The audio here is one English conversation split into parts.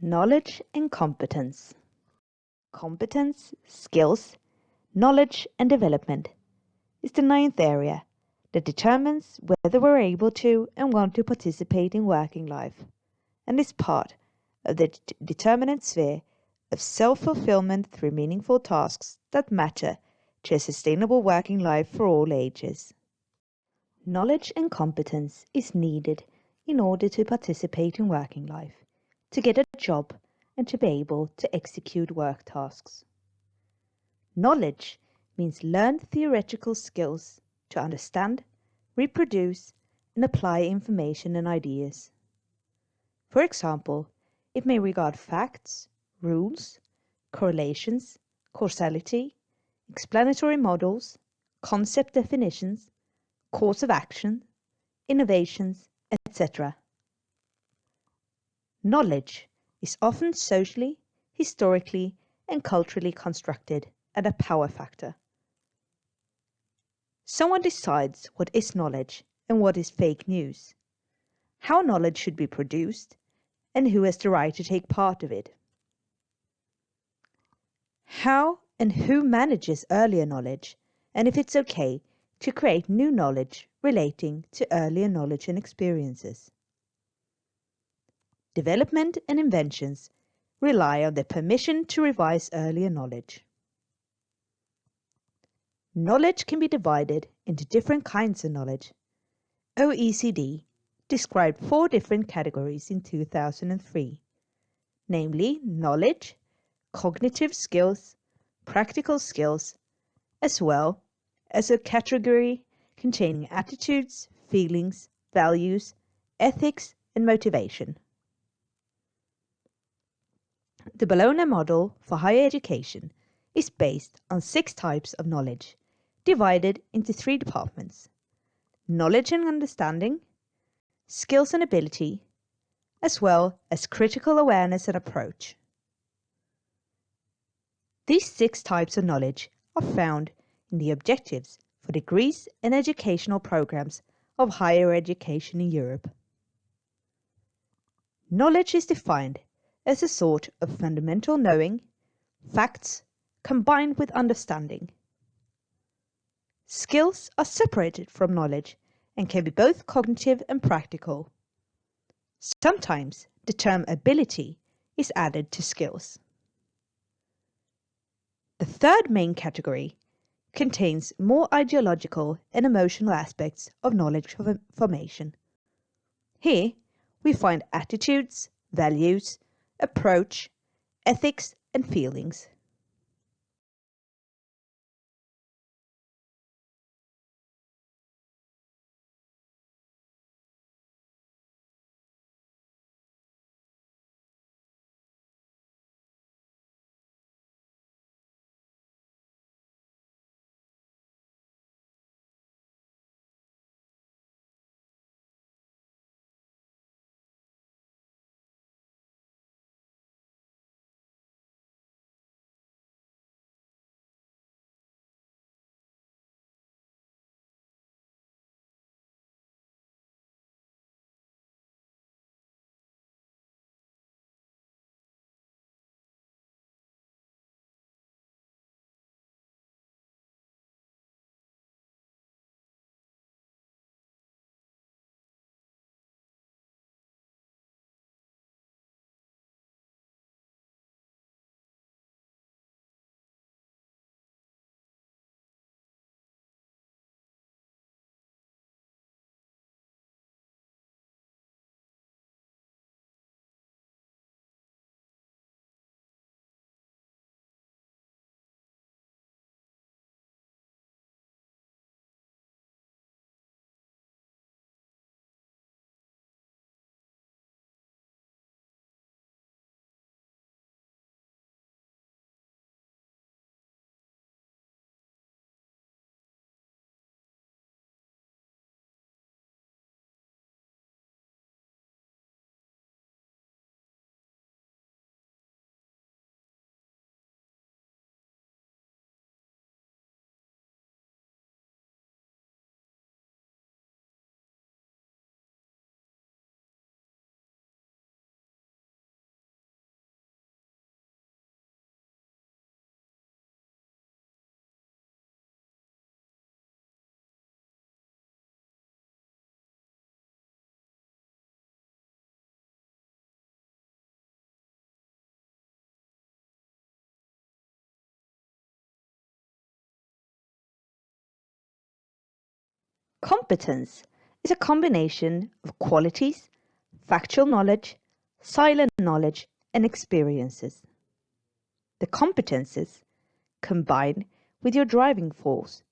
Knowledge and competence. Competence, skills, knowledge and development is the ninth area that determines whether we're able to and want to participate in working life, and is part of the determinant sphere of self-fulfillment through meaningful tasks that matter to a sustainable working life for all ages. Knowledge and competence is needed in order to participate in working life, to get a job, and to be able to execute work tasks. Knowledge means learned theoretical skills to understand, reproduce, and apply information and ideas. For example, it may regard facts, rules, correlations, causality, explanatory models, concept definitions, course of action, innovations, etc. Knowledge is often socially, historically, and culturally constructed and a power factor. Someone decides what is knowledge and what is fake news, how knowledge should be produced, and who has the right to take part of it. How and who manages earlier knowledge, and if it's okay to create new knowledge relating to earlier knowledge and experiences. Development and inventions rely on the permission to revise earlier knowledge. Knowledge can be divided into different kinds of knowledge. OECD described 4 different categories in 2003, namely knowledge, cognitive skills, practical skills, as well as a category containing attitudes, feelings, values, ethics, and motivation. The Bologna model for higher education is based on 6 types of knowledge, divided into 3 departments: knowledge and understanding, skills and ability, as well as critical awareness and approach. These 6 types of knowledge are found in the objectives for degrees and educational programs of higher education in Europe. Knowledge is defined as a sort of fundamental knowing, facts, combined with understanding. Skills are separated from knowledge and can be both cognitive and practical. Sometimes the term ability is added to skills. The third main category contains more ideological and emotional aspects of knowledge formation. Here we find attitudes, values, approach, ethics, and feelings. Competence is a combination of qualities, factual knowledge, silent knowledge, and experiences. The competences, combined with your driving force,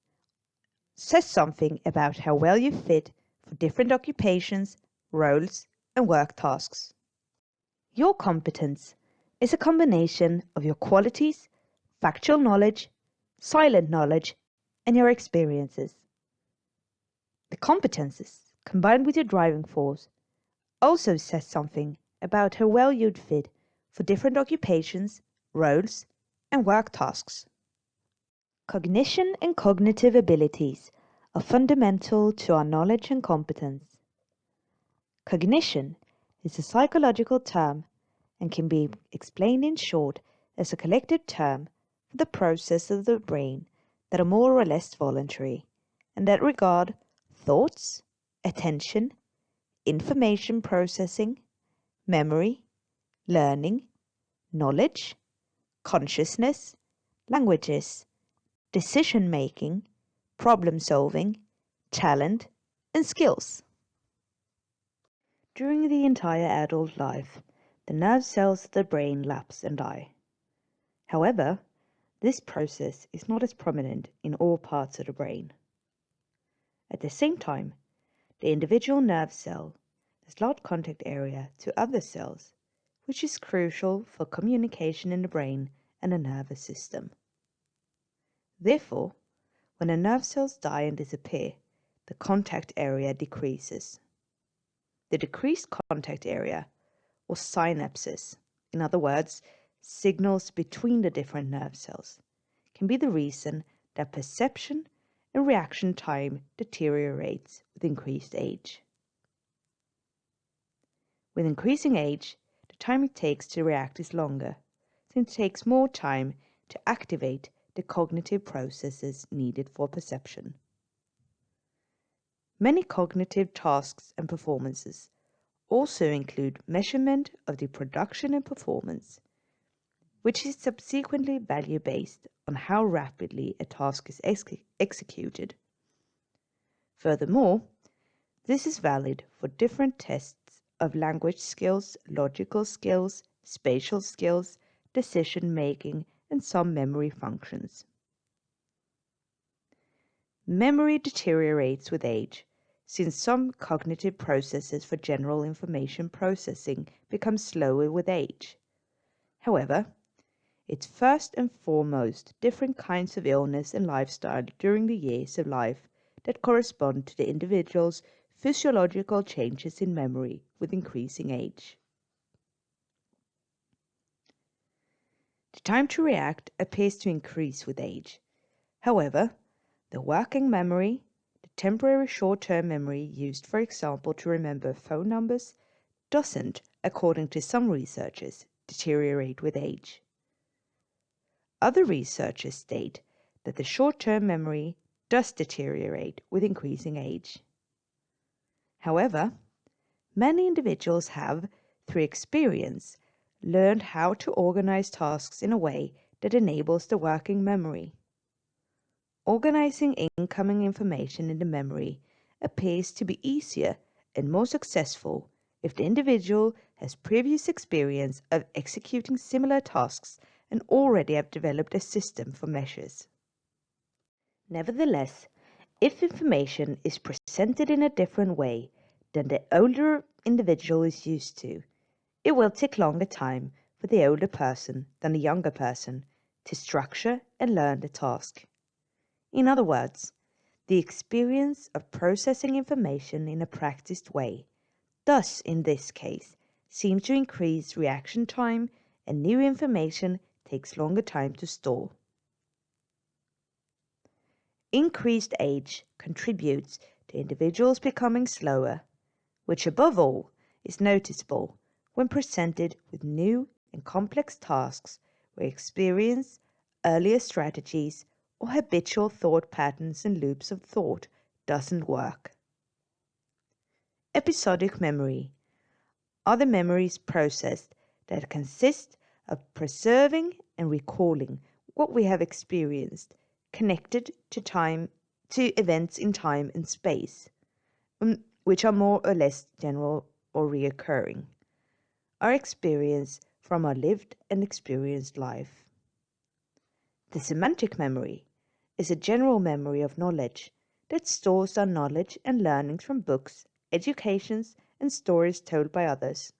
says something about how well you fit for different occupations, roles, and work tasks. Your competence is a combination of your qualities, factual knowledge, silent knowledge, and your experiences. The competences, combined with your driving force, also says something about how well you'd fit for different occupations, roles, and work tasks. Cognition and cognitive abilities are fundamental to our knowledge and competence. Cognition is a psychological term and can be explained in short as a collective term for the processes of the brain that are more or less voluntary and that regard thoughts, attention, information processing, memory, learning, knowledge, consciousness, languages, decision making, problem solving, talent, and skills. During the entire adult life, the nerve cells of the brain lapse and die. However, this process is not as prominent in all parts of the brain. At the same time, the individual nerve cell has large contact area to other cells, which is crucial for communication in the brain and the nervous system. Therefore, when the nerve cells die and disappear, the contact area decreases. The decreased contact area, or synapses, in other words, signals between the different nerve cells, can be the reason that perception and reaction time deteriorates with increased age. With increasing age, the time it takes to react is longer, since it takes more time to activate the cognitive processes needed for perception. Many cognitive tasks and performances also include measurement of the production and performance, which is subsequently value-based on how rapidly a task is executed. Furthermore, this is valid for different tests of language skills, logical skills, spatial skills, decision-making, and some memory functions. Memory deteriorates with age, since some cognitive processes for general information processing become slower with age. However, it's first and foremost different kinds of illness and lifestyle during the years of life that correspond to the individual's physiological changes in memory with increasing age. The time to react appears to increase with age. However, the working memory, the temporary short-term memory used, for example, to remember phone numbers, doesn't, according to some researchers, deteriorate with age. Other researchers state that the short-term memory does deteriorate with increasing age. However, many individuals have, through experience, learned how to organize tasks in a way that enables the working memory. Organizing incoming information in the memory appears to be easier and more successful if the individual has previous experience of executing similar tasks and already have developed a system for measures. Nevertheless, if information is presented in a different way than the older individual is used to, it will take longer time for the older person than the younger person to structure and learn the task. In other words, the experience of processing information in a practiced way does, in this case, seem to increase reaction time, and new information takes longer time to store. Increased age contributes to individuals becoming slower, which above all is noticeable when presented with new and complex tasks where experience, earlier strategies, or habitual thought patterns and loops of thought doesn't work. Episodic memory are the memories processed that consist of preserving and recalling what we have experienced connected to time to events in time and space, which are more or less general or reoccurring, our experience from our lived and experienced life. The semantic memory is a general memory of knowledge that stores our knowledge and learnings from books, educations, and stories told by others.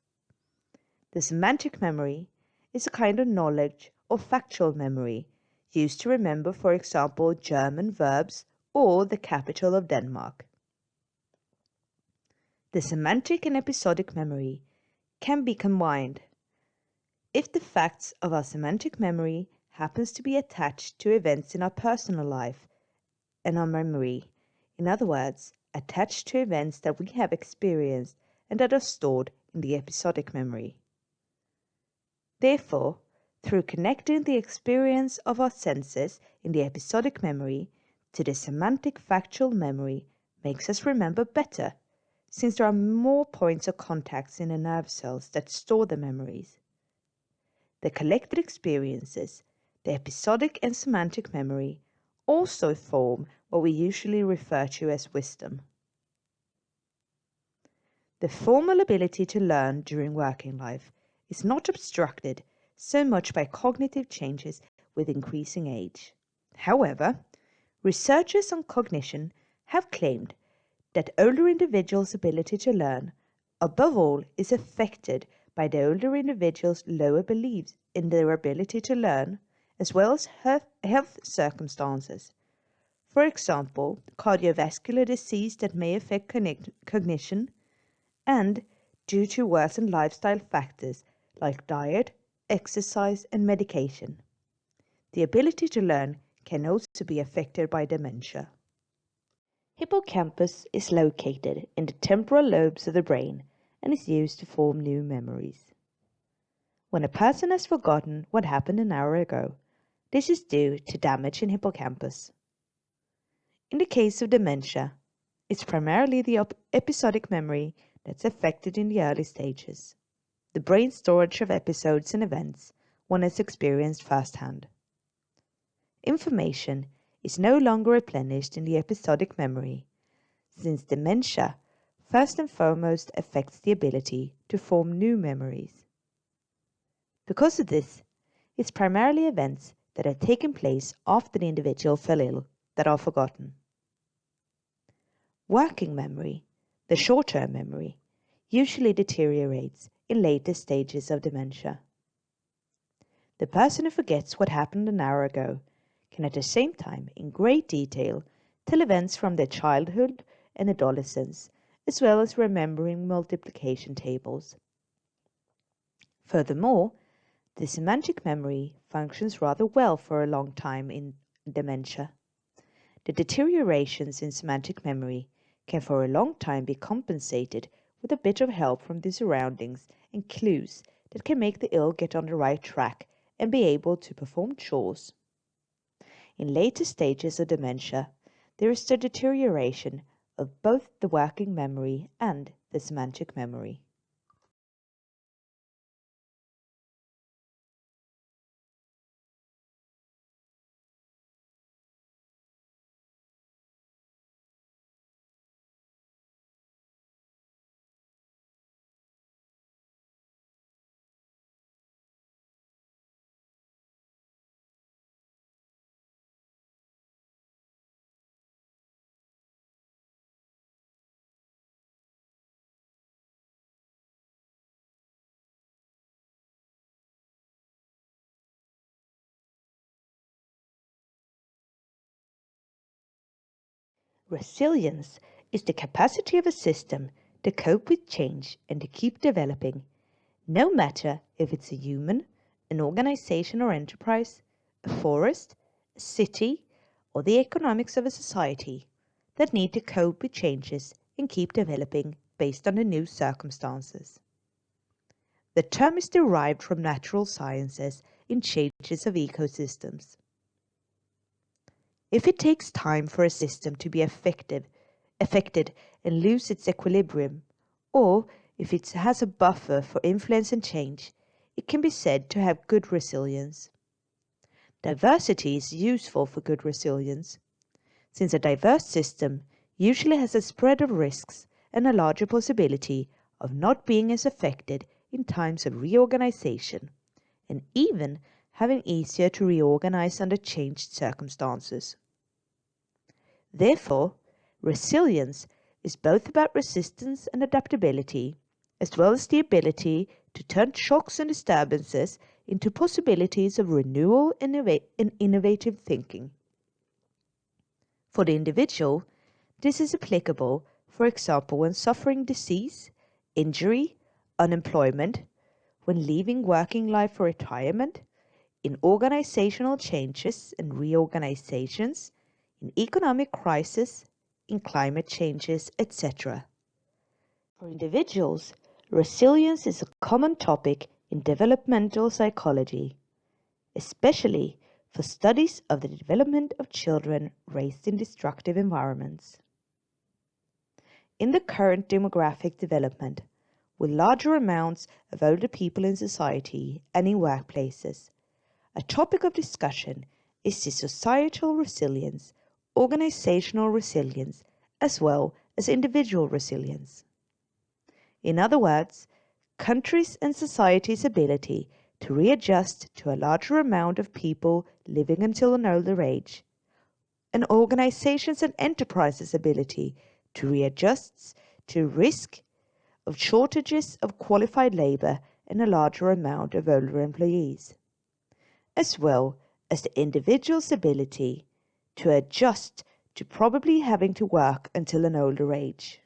The semantic memory is a kind of knowledge or factual memory used to remember, for example, German verbs or the capital of Denmark. The semantic and episodic memory can be combined if the facts of our semantic memory happens to be attached to events in our personal life and our memory, in other words, attached to events that we have experienced and that are stored in the episodic memory. Therefore, through connecting the experience of our senses in the episodic memory to the semantic factual memory makes us remember better, since there are more points of contacts in the nerve cells that store the memories. The collected experiences, the episodic and semantic memory, also form what we usually refer to as wisdom. The formal ability to learn during working life is not obstructed so much by cognitive changes with increasing age. However, researchers on cognition have claimed that older individuals' ability to learn, above all, is affected by the older individuals' lower beliefs in their ability to learn, as well as health circumstances. For example, cardiovascular disease that may affect cognition, and due to worsened lifestyle factors like diet, exercise, and medication. The ability to learn can also be affected by dementia. Hippocampus is located in the temporal lobes of the brain and is used to form new memories. When a person has forgotten what happened an hour ago, this is due to damage in hippocampus. In the case of dementia, it's primarily the episodic memory that's affected in the early stages, the brain storage of episodes and events one has experienced firsthand. Information is no longer replenished in the episodic memory, since dementia first and foremost affects the ability to form new memories. Because of this, it's primarily events that have taken place after the individual fell ill that are forgotten. Working memory, the short-term memory, usually deteriorates in later stages of dementia. The person who forgets what happened an hour ago can at the same time, in great detail, tell events from their childhood and adolescence, as well as remembering multiplication tables. Furthermore, the semantic memory functions rather well for a long time in dementia. The deteriorations in semantic memory can for a long time be compensated with a bit of help from the surroundings and clues that can make the ill get on the right track and be able to perform chores. In later stages of dementia, there is the deterioration of both the working memory and the semantic memory. Resilience is the capacity of a system to cope with change and to keep developing, no matter if it's a human, an organization or enterprise, a forest, a city, or the economics of a society that need to cope with changes and keep developing based on the new circumstances. The term is derived from natural sciences in changes of ecosystems. If it takes time for a system to be affected and lose its equilibrium, or if it has a buffer for influence and change, it can be said to have good resilience. Diversity is useful for good resilience. since a diverse system usually has a spread of risks and a larger possibility of not being as affected in times of reorganization, and even having easier to reorganize under changed circumstances. Therefore, resilience is both about resistance and adaptability, as well as the ability to turn shocks and disturbances into possibilities of renewal and innovative thinking. For the individual, this is applicable, for example, when suffering disease, injury, unemployment, when leaving working life for retirement, in organizational changes and reorganizations, in economic crisis, in climate changes, etc. For individuals, resilience is a common topic in developmental psychology, especially for studies of the development of children raised in destructive environments. In the current demographic development, with larger amounts of older people in society and in workplaces, a topic of discussion is the societal resilience, organizational resilience, as well as individual resilience. In other words, countries' and societies' ability to readjust to a larger amount of people living until an older age, and organizations' and enterprises' ability to readjust to risk of shortages of qualified labor and a larger amount of older employees, as well as the individual's ability to adjust to probably having to work until an older age.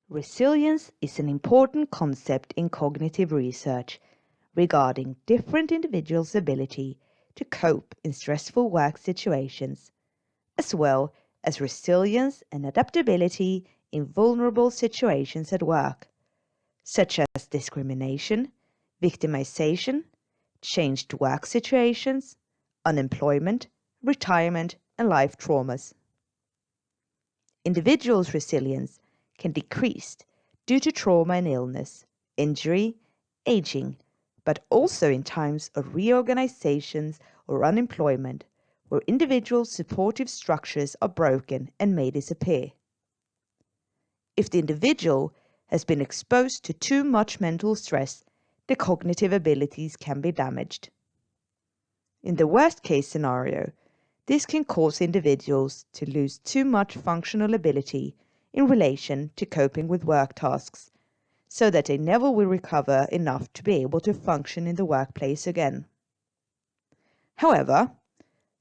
Resilience is an important concept in cognitive research regarding different individuals' ability to cope in stressful work situations, as well as resilience and adaptability in vulnerable situations at work, such as discrimination, victimization, changed work situations, unemployment, retirement, and life traumas. Individuals' resilience can decrease due to trauma and illness, injury, aging, but also in times of reorganizations or unemployment, where individual supportive structures are broken and may disappear. If the individual has been exposed to too much mental stress, the cognitive abilities can be damaged. In the worst case scenario, this can cause individuals to lose too much functional ability in relation to coping with work tasks, so that they never will recover enough to be able to function in the workplace again. However,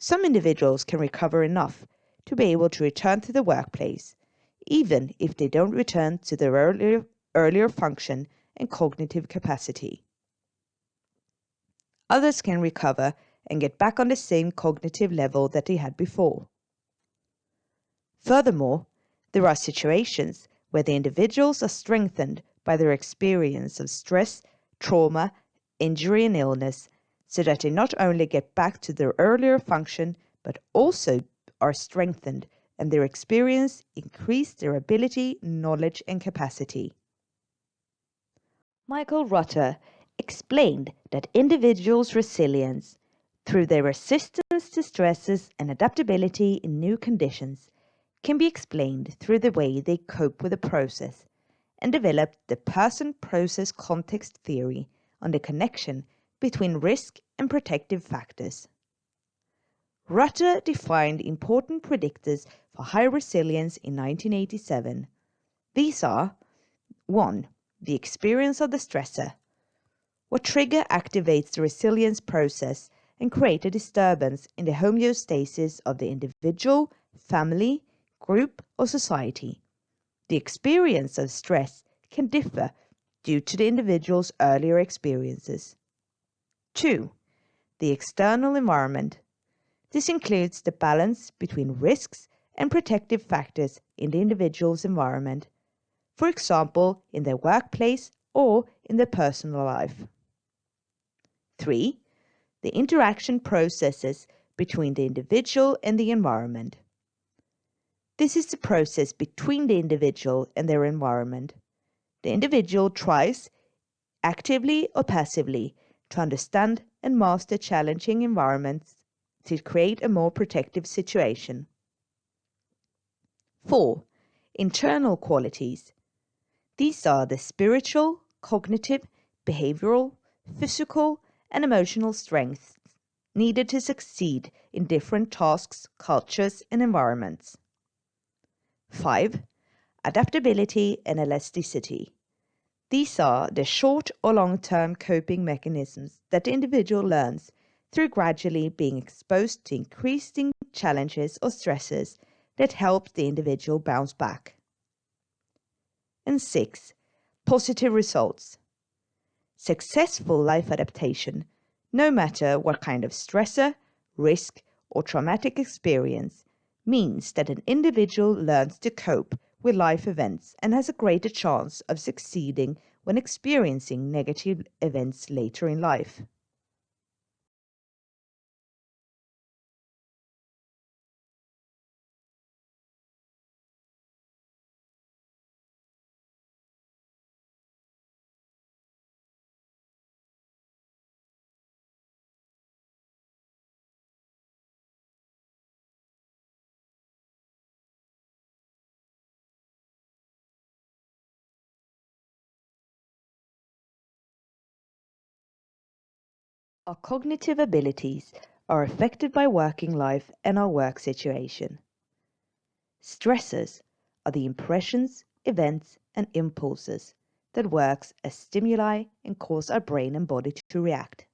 some individuals can recover enough to be able to return to the workplace, even if they don't return to their earlier function and cognitive capacity. Others can recover and get back on the same cognitive level that they had before. Furthermore, there are situations where the individuals are strengthened by their experience of stress, trauma, injury, and illness, so that they not only get back to their earlier function, but also are strengthened and their experience increase their ability, knowledge, and capacity. Michael Rutter explained that individuals' resilience, through their resistance to stresses and adaptability in new conditions, can be explained through the way they cope with a process, and developed the person-process context theory on the connection between risk and protective factors. Rutter defined important predictors for high resilience in 1987. These are 1. The experience of the stressor. What trigger activates the resilience process and creates a disturbance in the homeostasis of the individual, family, group, or society. The experience of stress can differ due to the individual's earlier experiences. 2. The external environment. This includes the balance between risks and protective factors in the individual's environment, for example, in their workplace or in their personal life. 3. the interaction processes between the individual and the environment. This is the process between the individual and their environment. The individual tries, actively or passively, to understand and master challenging environments to create a more protective situation. 4. Internal qualities. These are the spiritual, cognitive, behavioral, physical, and emotional strengths needed to succeed in different tasks, cultures, and environments. 5. Adaptability and elasticity. These are the short or long-term coping mechanisms that the individual learns through gradually being exposed to increasing challenges or stresses that help the individual bounce back. And 6. Positive results. Successful life adaptation, no matter what kind of stressor, risk, or traumatic experience, means that an individual learns to cope with life events and has a greater chance of succeeding when experiencing negative events later in life. Our cognitive abilities are affected by working life and our work situation. Stressors are the impressions, events, and impulses that works as stimuli and cause our brain and body to react.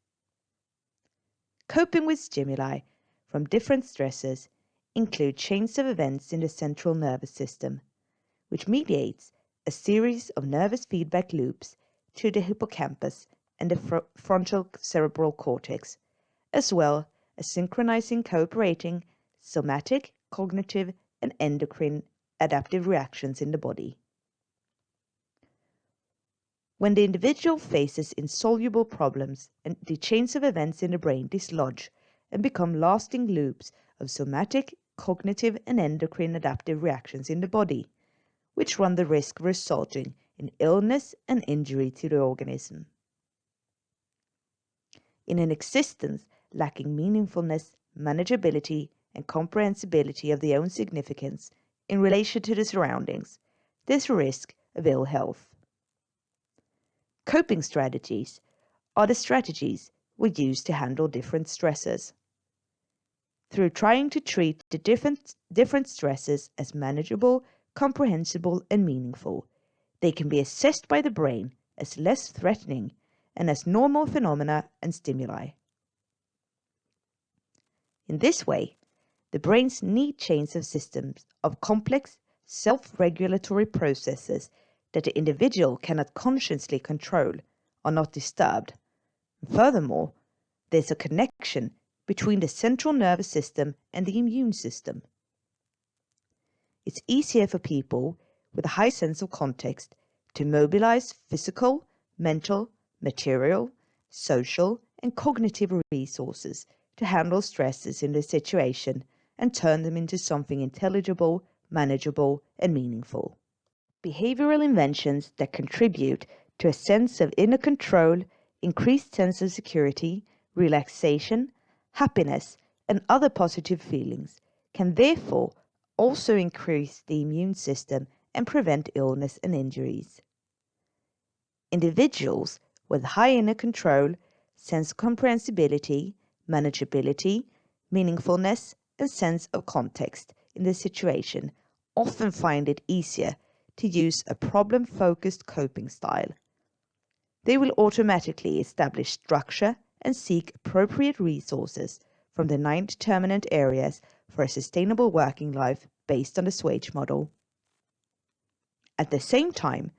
Coping with stimuli from different stresses include chains of events in the central nervous system, which mediates a series of nervous feedback loops to the hippocampus and the frontal cerebral cortex, as well as synchronizing cooperating somatic, cognitive, and endocrine adaptive reactions in the body. When the individual faces insoluble problems and the chains of events in the brain dislodge and become lasting loops of somatic, cognitive, and endocrine adaptive reactions in the body, which run the risk of resulting in illness and injury to the organism. In an existence lacking meaningfulness, manageability, and comprehensibility of the own significance in relation to the surroundings, there's a risk of ill health. Coping strategies are the strategies we use to handle different stresses. Through trying to treat the different stresses as manageable, comprehensible, and meaningful, they can be assessed by the brain as less threatening and as normal phenomena and stimuli. In this way, the brain's neat chains of systems of complex, self-regulatory processes that the individual cannot consciously control are not disturbed. Furthermore, there's a connection between the central nervous system and the immune system. It's easier for people with a high sense of context to mobilize physical, mental, material, social, and cognitive resources to handle stresses in the situation and turn them into something intelligible, manageable, and meaningful. Behavioral inventions that contribute to a sense of inner control, increased sense of security, relaxation, happiness, and other positive feelings can therefore also increase the immune system and prevent illness and injuries. Individuals with high inner control, sense of comprehensibility, manageability, meaningfulness, and sense of context in the situation often find it easier to use a problem-focused coping style. They will automatically establish structure and seek appropriate resources from the 9 determinant areas for a sustainable working life based on the Swage model. At the same time,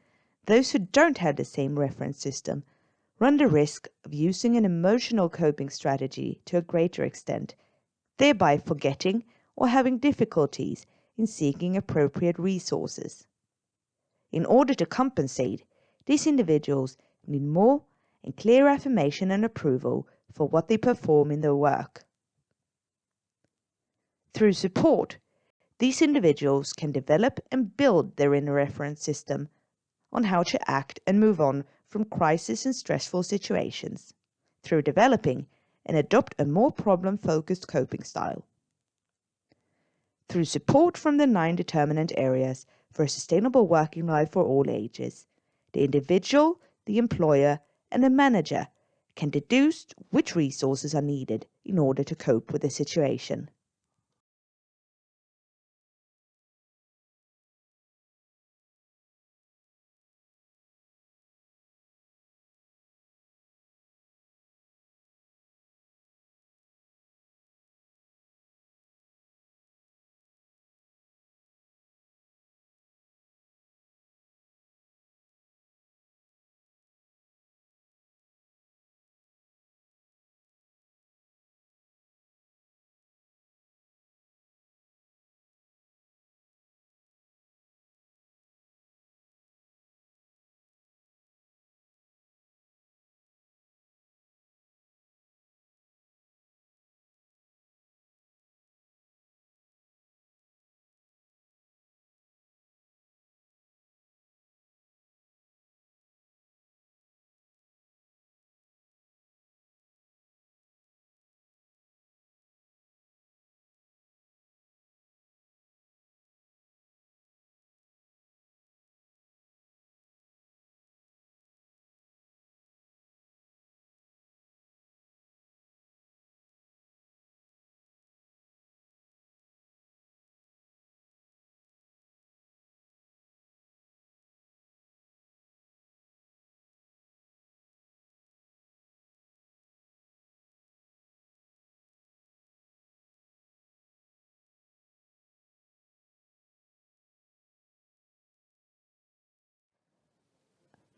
those who don't have the same reference system run the risk of using an emotional coping strategy to a greater extent, thereby forgetting or having difficulties in seeking appropriate resources. In order to compensate, these individuals need more and clear affirmation and approval for what they perform in their work. Through support, these individuals can develop and build their inner reference system on how to act and move on from crisis and stressful situations, through developing and adopt a more problem-focused coping style. Through support from the 9 determinant areas for a sustainable working life for all ages, the individual, the employer, and the manager can deduce which resources are needed in order to cope with the situation.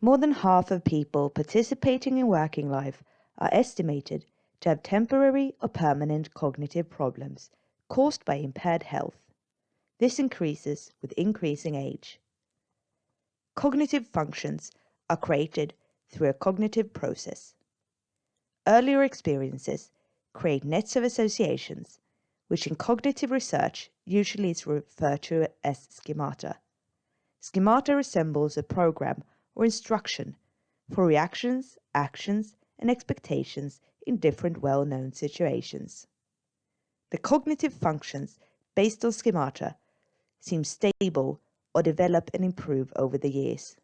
More than half of people participating in working life are estimated to have temporary or permanent cognitive problems caused by impaired health. This increases with increasing age. Cognitive functions are created through a cognitive process. Earlier experiences create nets of associations, which in cognitive research usually is referred to as schemata. Schemata resembles a program or instruction for reactions, actions, and expectations in different well-known situations. The cognitive functions based on schemata seem stable or develop and improve over the years.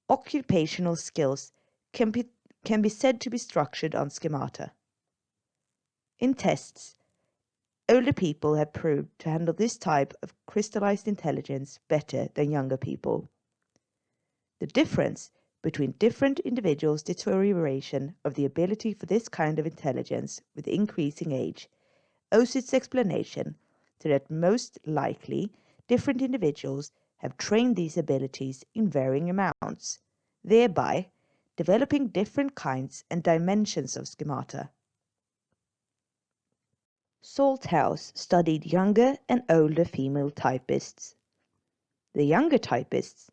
Occupational skills can be said to be structured on schemata. In tests, older people have proved to handle this type of crystallized intelligence better than younger people. The difference between different individuals' deterioration of the ability for this kind of intelligence with increasing age owes its explanation to that most likely different individuals have trained these abilities in varying amounts, thereby developing different kinds and dimensions of schemata. Salthouse studied younger and older female typists. The younger typists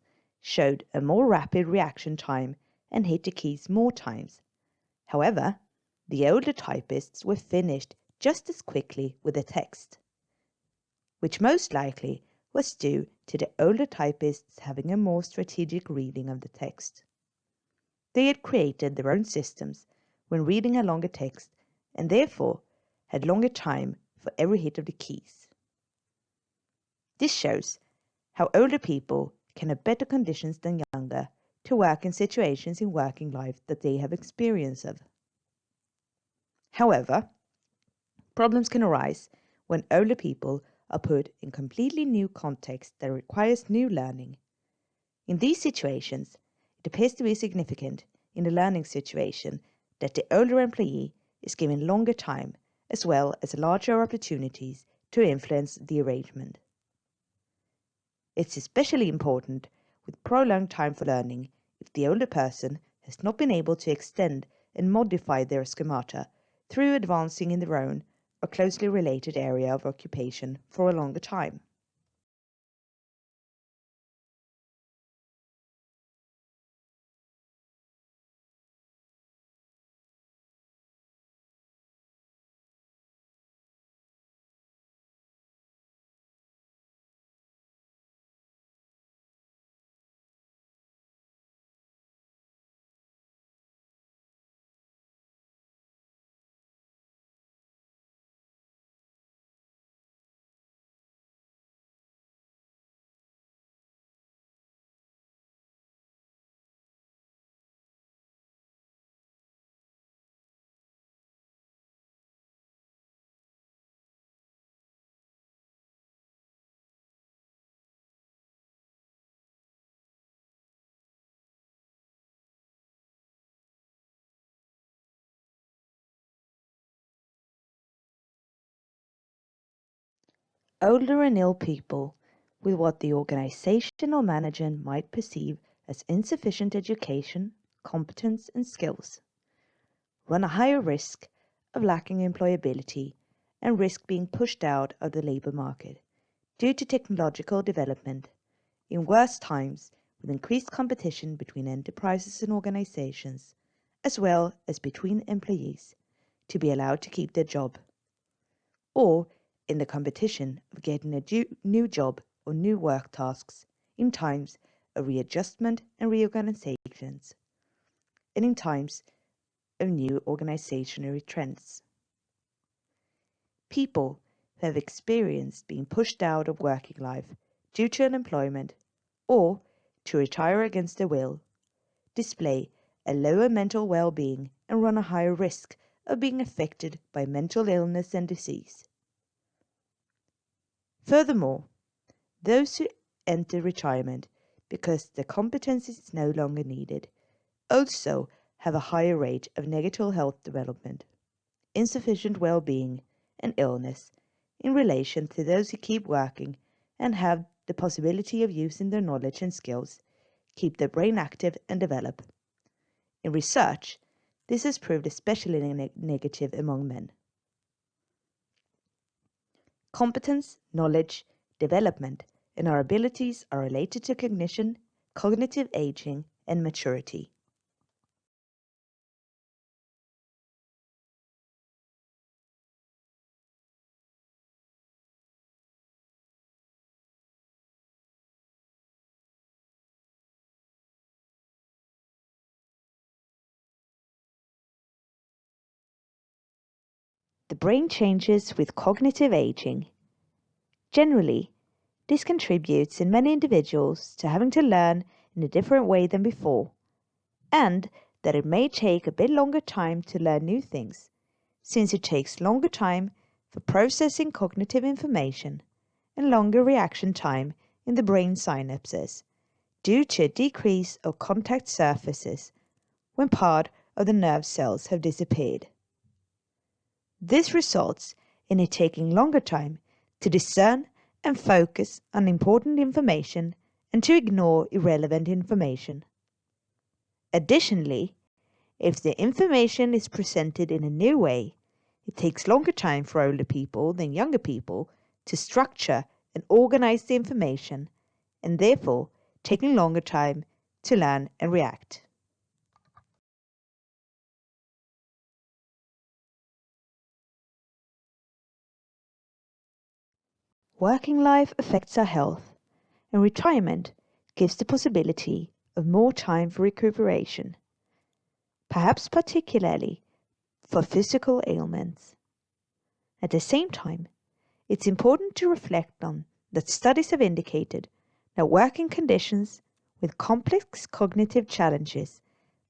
showed a more rapid reaction time and hit the keys more times. However, the older typists were finished just as quickly with the text, which most likely was due to the older typists having a more strategic reading of the text. They had created their own systems when reading a longer text and therefore had longer time for every hit of the keys. This shows how older people can have better conditions than younger to work in situations in working life that they have experience of. However, problems can arise when older people are put in completely new context that requires new learning. In these situations, it appears to be significant in the learning situation that the older employee is given longer time as well as larger opportunities to influence the arrangement. It's especially important with prolonged time for learning if the older person has not been able to extend and modify their schemata through advancing in their own or closely related area of occupation for a longer time. Older and ill people with what the organization or manager might perceive as insufficient education, competence, and skills run a higher risk of lacking employability and risk being pushed out of the labor market due to technological development in worse times with increased competition between enterprises and organizations, as well as between employees, to be allowed to keep their job, or in the competition of getting a new job or new work tasks in times of readjustment and reorganizations, and in times of new organizational trends. People who have experienced being pushed out of working life due to unemployment or to retire against their will display a lower mental well-being and run a higher risk of being affected by mental illness and disease. Furthermore, those who enter retirement because their competence is no longer needed also have a higher rate of negative health development, insufficient well-being, and illness in relation to those who keep working and have the possibility of using their knowledge and skills, keep their brain active and develop. In research, this has proved especially negative among men. Competence, knowledge, development, and our abilities are related to cognition, cognitive aging, and maturity. The brain changes with cognitive aging. Generally, this contributes in many individuals to having to learn in a different way than before, and that it may take a bit longer time to learn new things, since it takes longer time for processing cognitive information and longer reaction time in the brain synapses due to a decrease of contact surfaces when part of the nerve cells have disappeared. This results in it taking longer time to discern and focus on important information and to ignore irrelevant information. Additionally, if the information is presented in a new way, it takes longer time for older people than younger people to structure and organize the information, and therefore taking longer time to learn and react. Working life affects our health, and retirement gives the possibility of more time for recuperation, perhaps particularly for physical ailments. At the same time, it's important to reflect on that studies have indicated that working conditions with complex cognitive challenges,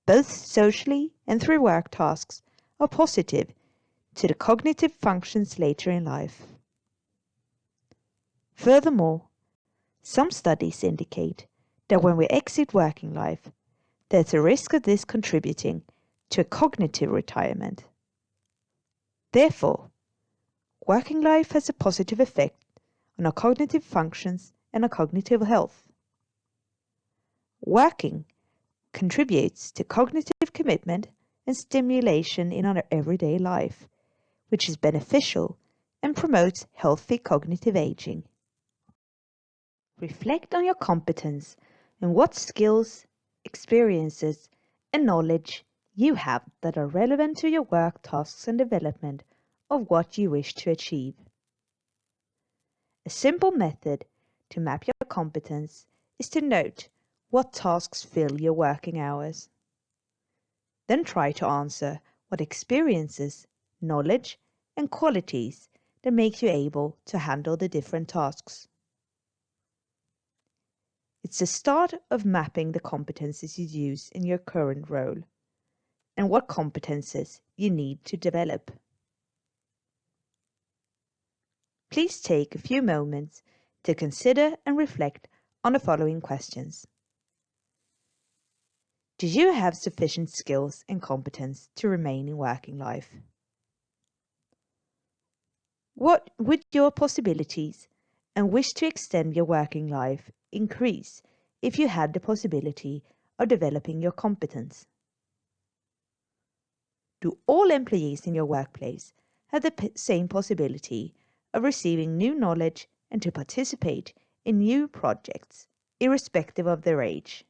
both socially and through work tasks, are positive to the cognitive functions later in life. Furthermore, some studies indicate that when we exit working life, there's a risk of this contributing to a cognitive retirement. Therefore, working life has a positive effect on our cognitive functions and our cognitive health. Working contributes to cognitive commitment and stimulation in our everyday life, which is beneficial and promotes healthy cognitive aging. Reflect on your competence and what skills, experiences, and knowledge you have that are relevant to your work tasks and development of what you wish to achieve. A simple method to map your competence is to note what tasks fill your working hours. Then try to answer what experiences, knowledge, and qualities that make you able to handle the different tasks. It's the start of mapping the competences you use in your current role and what competences you need to develop. Please take a few moments to consider and reflect on the following questions. Do you have sufficient skills and competence to remain in working life? What would your possibilities and wish to extend your working life increase if you had the possibility of developing your competence? Do all employees in your workplace have the same possibility of receiving new knowledge and to participate in new projects, irrespective of their age?